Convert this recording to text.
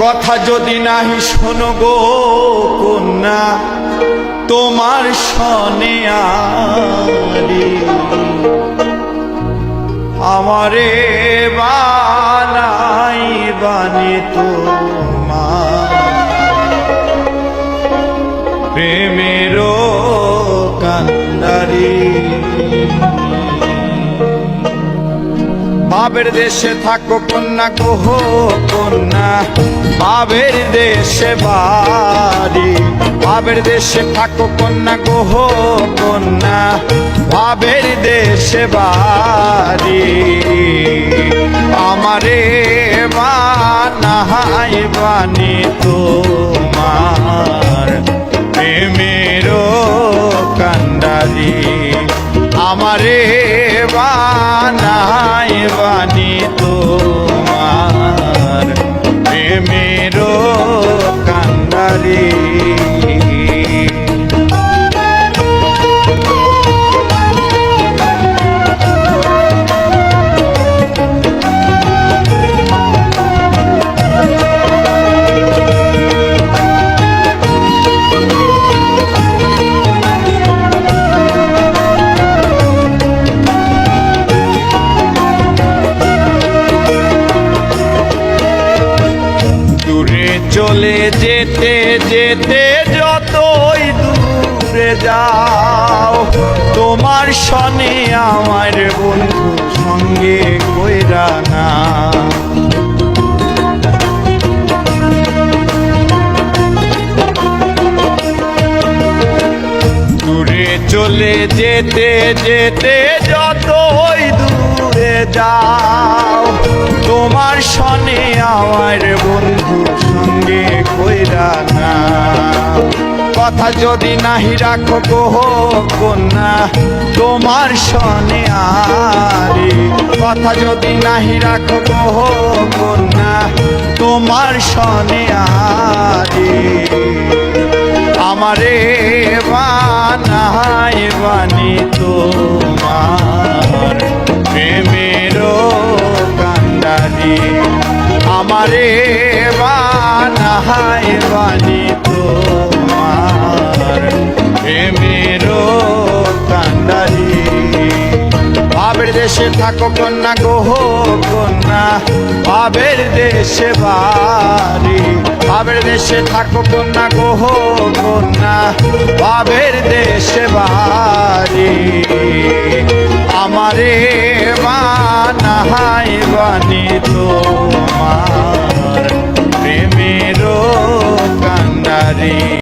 কথা যদি নাহি শোনো গো কন্যা তোমার সনে আরে আমারে বানাই বানি তোমার প্রেমের কান্ডারি বাবের দেশে থাকো কন্যা গো কন্যা বাবের দেশে বাড়ি বাবের দেশে থাকো কন্যা গো কন্যা বাবের দেশে বাড়ি আমারে বানাই বানি তোমার প্রেমের কান্ডারি আমারে বানাই বানি তোমার প্রেমের কান্ডারি চলে যেতে যেতে যতই দূরে যাও তোমার সনে আমার বন্ধু সঙ্গে কইরা না দূরে চলে যেতে যেতে যতই দূরে যাও তোমার সনে আমার বন্ধু সঙ্গে কইরা না কথা যদি নাহি রাখো গো কন্যা তোমার সনে আরে কথা যদি নাহি রাখো গো কন্যা তোমার সনে আরে আমারে বানাই বানি তোমার প্রেমের কান্ডারি আমারে বানাই বানি তোমার প্রেমের কান্ডারি বাবের দেশে থাকো কন্যা গো কন্যা বাবের দেশে বাড়ি বাবের দেশে থাকো কন্যা গো কন্যা বাবের দেশে বাড়ি আমারে বানাই বানি তোমার প্রেমের কান্ডারি।